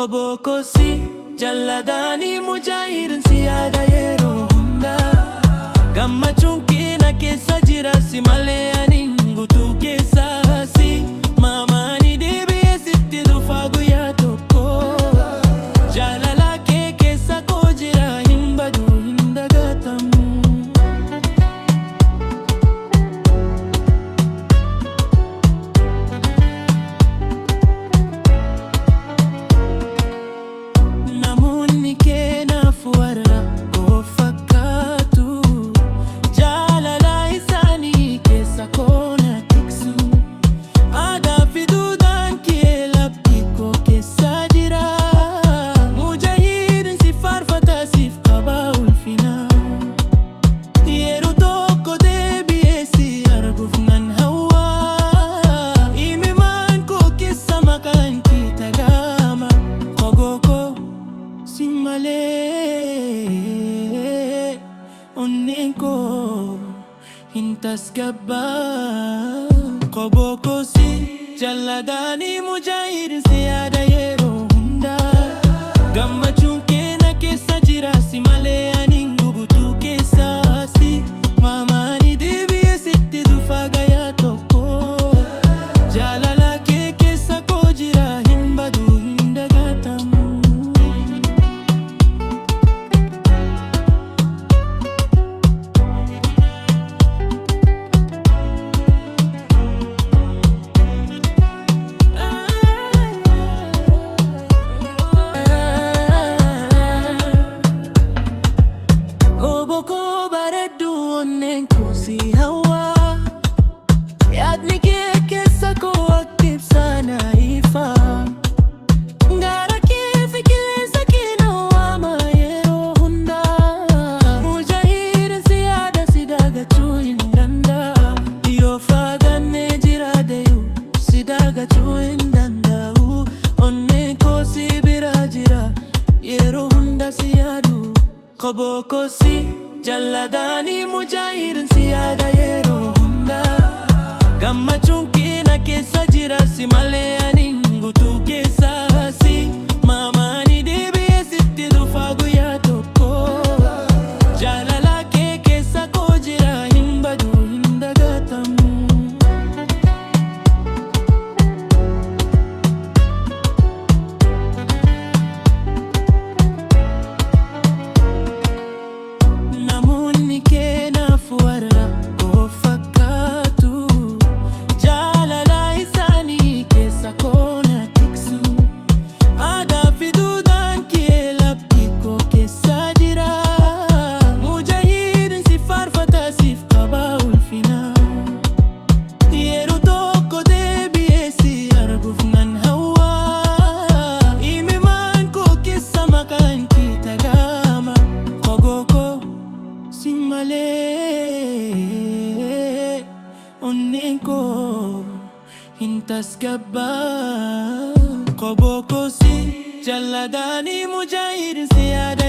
Koboko si jalladani mujaahirin siyaada yeroo hundaa gammachuun keenya keessa jira si malee ani guutuu keessaa si maamaani deebi'ee sitti dhufaa guyyaa tokko jaalala kee keessa koo jira hin badu hin dagatamu. Onnenko hintasgabba Koboko si jalladani mujaahirin siyaada yeroo hundaa gammachuun keenya keessa jira si malee ani guutuu keessaa si maamaani deebi'ee sitti dhufaa guyyaa tokko jaalala kee keessa koo jira hin badu hin dagatamu. Onnenko si hawa yaadni kee keessa koo akka ibsaa na ifa gara kee fi qilleensa kee na waama yeroo hundaa mujaahirin siyaada si dagachuu hin danda'a yoo fagaannee jiraadhee si dagachuu hin danda'u onnenko si bira jira yeroo hunda si yaadu Koboko si jalladani mujaahirin siyaada yeroo hundaa gammachuun keenya keessa jira si malee ani guutuu keessaa si maamaani deebi'ee sitti dhufaa guyyaa tokko jaalala kee keessa koo jira hin badu hin dagatamu. Onnenko hintasgabba Koboko si jalladani mujaahirin siyaada